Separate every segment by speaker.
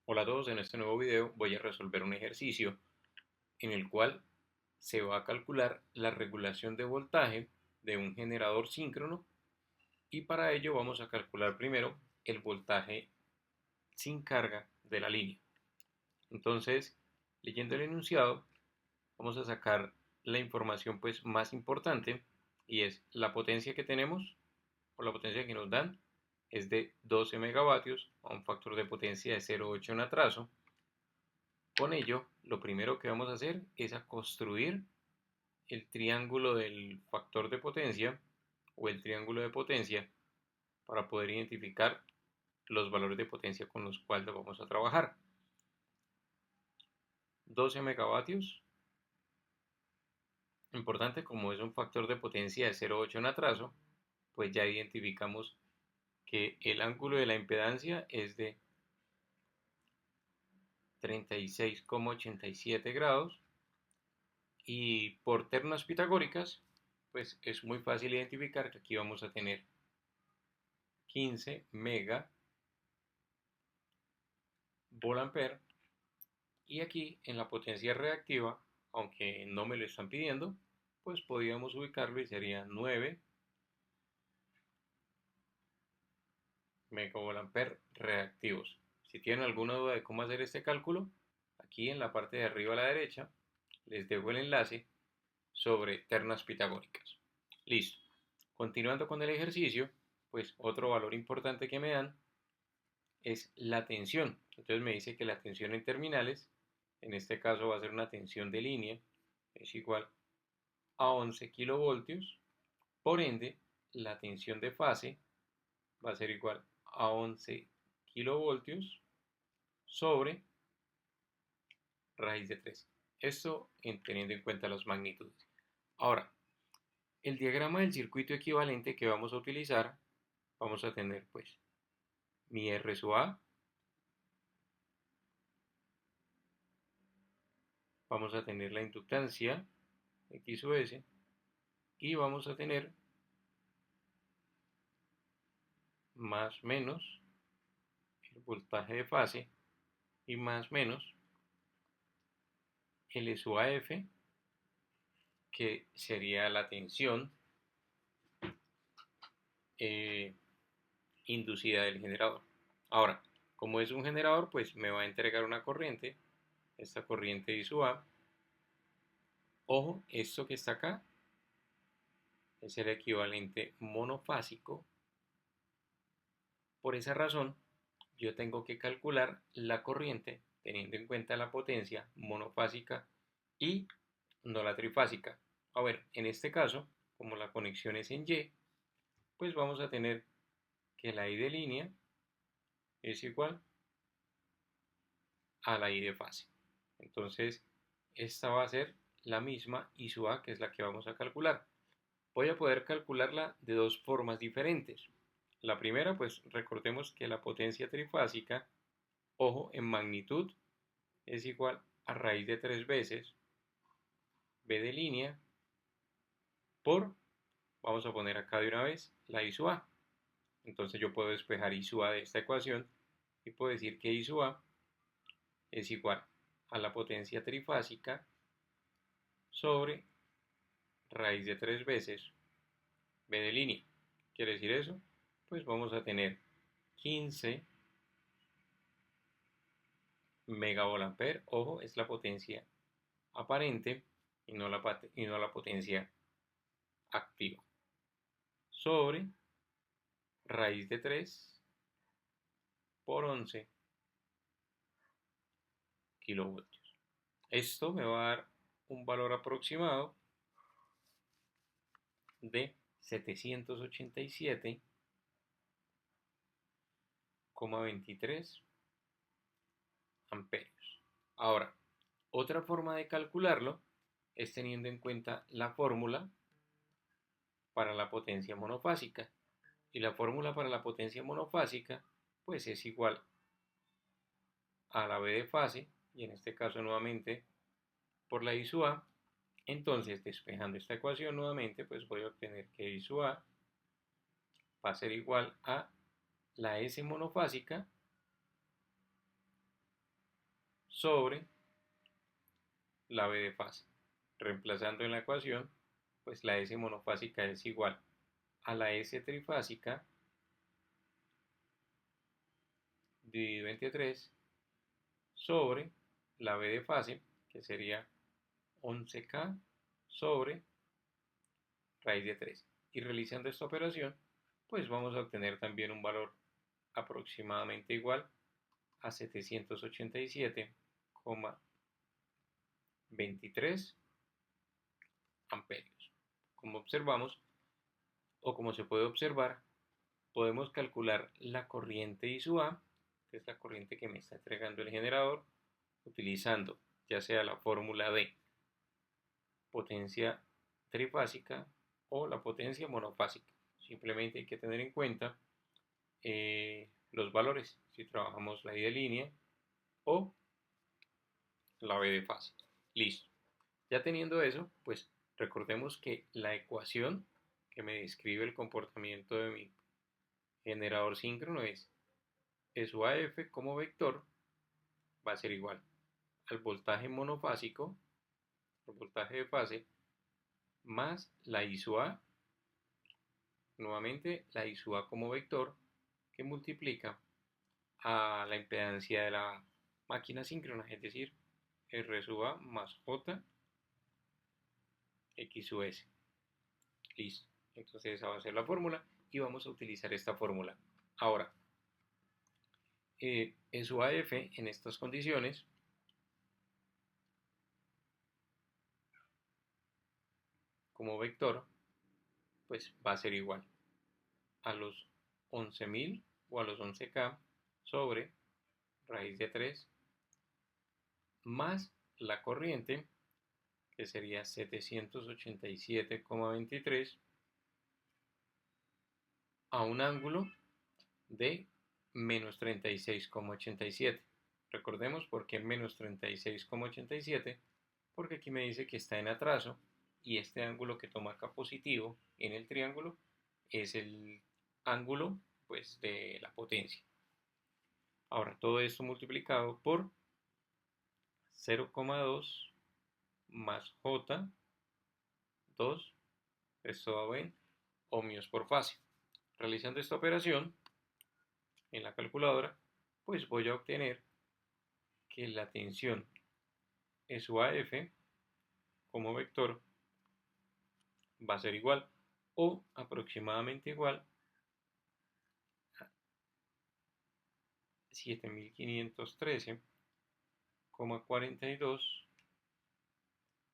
Speaker 1: Hola a todos, en este nuevo video voy a resolver un ejercicio en el cual se va a calcular la regulación de voltaje de un generador síncrono y para ello vamos a calcular primero el voltaje sin carga de la línea. Entonces, leyendo el enunciado, vamos a sacar la información pues más importante y es la potencia que tenemos o la potencia que nos dan es de 12 megavatios a un factor de potencia de 0,8 en atraso. Con ello, lo primero que vamos a hacer es a construir el triángulo del factor de potencia o el triángulo de potencia para poder identificar los valores de potencia con los cuales vamos a trabajar. 12 megavatios, importante como es un factor de potencia de 0,8 en atraso, pues ya identificamos que el ángulo de la impedancia es de 36,87 grados y por ternas pitagóricas, pues es muy fácil identificar que aquí vamos a tener 15 megavolt-ampere y aquí en la potencia reactiva, aunque no me lo están pidiendo, pues podríamos ubicarlo y sería 9 megavolt-ampere reactivos. Si tienen alguna duda de cómo hacer este cálculo, aquí en la parte de arriba a la derecha les dejo el enlace sobre ternas pitagóricas. Listo. Continuando con el ejercicio, pues otro valor importante que me dan es la tensión. Entonces me dice que la tensión en terminales, en este caso va a ser una tensión de línea, es igual a 11 kilovoltios. Por ende, la tensión de fase va a ser igual a 11 kilovoltios sobre raíz de 3. Esto teniendo en cuenta las magnitudes. Ahora, el diagrama del circuito equivalente que vamos a utilizar, vamos a tener pues mi R sub A, vamos a tener la inductancia X sub S y vamos a tener más menos el voltaje de fase y más menos L sub AF, que sería la tensión eh, inducida del generador. Ahora, como es un generador, pues me va a entregar una corriente, esta corriente I sub A. Ojo, esto que está acá es el equivalente monofásico. Por esa razón, yo tengo que calcular la corriente teniendo en cuenta la potencia monofásica y no la trifásica. A ver, en este caso, como la conexión es en Y, pues vamos a tener que la I de línea es igual a la I de fase. Entonces, esta va a ser la misma I sub A, que es la que vamos a calcular. Voy a poder calcularla de dos formas diferentes. La primera, pues recordemos que la potencia trifásica, ojo, en magnitud, es igual a raíz de 3 veces B de línea por, vamos a poner acá de una vez, la I sub A. Entonces yo puedo despejar I sub A de esta ecuación y puedo decir que I sub A es igual a la potencia trifásica sobre raíz de 3 veces B de línea. ¿Quiere decir eso? Pues vamos a tener 15 megavolt-ampere, ojo, es la potencia aparente y no la potencia activa, sobre raíz de 3 por 11 kilovoltios. Esto me va a dar un valor aproximado de 787,23 amperios. Ahora, otra forma de calcularlo es teniendo en cuenta la fórmula para la potencia monofásica. Y la fórmula para la potencia monofásica pues es igual a la B de fase, y en este caso nuevamente por la I sub A. Entonces, despejando esta ecuación nuevamente, pues voy a obtener que I sub A va a ser igual a la S monofásica sobre la B de fase. Reemplazando en la ecuación, pues la S monofásica es igual a la S trifásica dividido entre 3 sobre la B de fase, que sería 11K sobre raíz de 3. Y realizando esta operación, pues vamos a obtener también un valor aproximadamente igual a 787,23 amperios. Como observamos, o como se puede observar, podemos calcular la corriente I sub A, que es la corriente que me está entregando el generador, utilizando ya sea la fórmula de potencia trifásica o la potencia monofásica. Simplemente hay que tener en cuenta los valores, si trabajamos la I de línea o la B de fase. Listo. Ya teniendo eso, pues recordemos que la ecuación que me describe el comportamiento de mi generador síncrono es su AF como vector va a ser igual al voltaje monofásico, el voltaje de fase, más la I sub A, nuevamente la I sub A como vector, que multiplica a la impedancia de la máquina síncrona, es decir, R sub A más J X sub S. Listo. Entonces esa va a ser la fórmula y vamos a utilizar esta fórmula. Ahora, su AF en estas condiciones como vector, pues va a ser igual a los 11.000 o a los 11K sobre raíz de 3 más la corriente, que sería 787,23 a un ángulo de menos 36,87. Recordemos por qué menos 36,87, porque aquí me dice que está en atraso y este ángulo que toma acá positivo en el triángulo es el ángulo pues de la potencia. Ahora todo esto multiplicado por 0,2 más J 2, esto va en ohmios por fase. Realizando esta operación en la calculadora, pues voy a obtener que la tensión SUAF como vector va a ser igual o aproximadamente igual a 7.513,42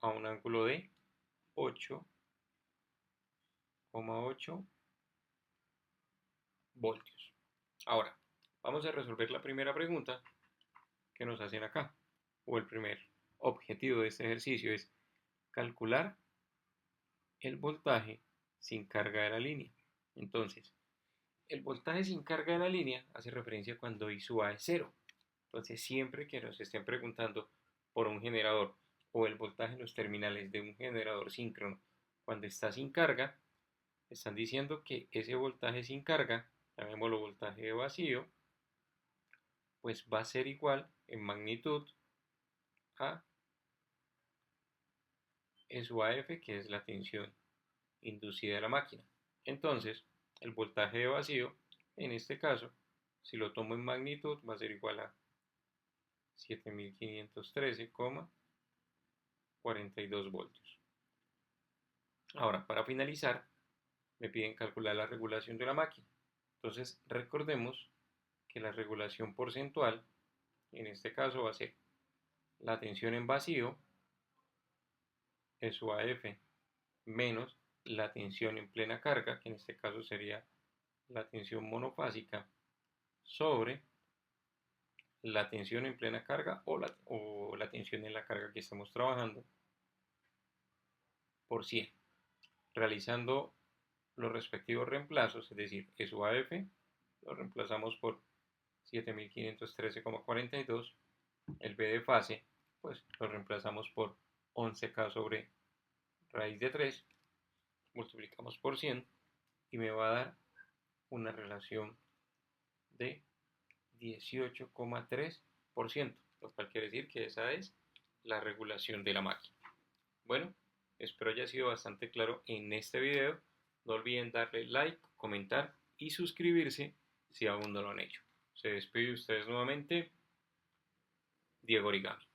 Speaker 1: a un ángulo de 8,8 voltios. Ahora, vamos a resolver la primera pregunta que nos hacen acá, o el primer objetivo de este ejercicio es calcular el voltaje sin carga de la línea. Entonces, el voltaje sin carga de la línea hace referencia cuando I sub A es 0. Entonces, siempre que nos estén preguntando por un generador o el voltaje en los terminales de un generador síncrono cuando está sin carga, están diciendo que ese voltaje sin carga, llamémoslo voltaje de vacío, pues va a ser igual en magnitud a su AF, que es la tensión inducida de la máquina. Entonces, el voltaje de vacío, en este caso, si lo tomo en magnitud, va a ser igual a 7.513,42 voltios. Ahora, para finalizar, me piden calcular la regulación de la máquina. Entonces, recordemos que la regulación porcentual, en este caso, va a ser la tensión en vacío, su AF, menos la tensión en plena carga, que en este caso sería la tensión monofásica, sobre la tensión en plena carga o la tensión en la carga que estamos trabajando por 100. Realizando los respectivos reemplazos, es decir, su AF lo reemplazamos por 7.513,42, el B de fase pues lo reemplazamos por 11K sobre raíz de 3, multiplicamos por 100 y me va a dar una relación de 18,3%, lo cual cual quiere decir que esa es la regulación de la máquina. Bueno, espero haya sido bastante claro en este video. No olviden darle like, comentar y suscribirse si aún no lo han hecho. Se despide de ustedes nuevamente, Diego Origami.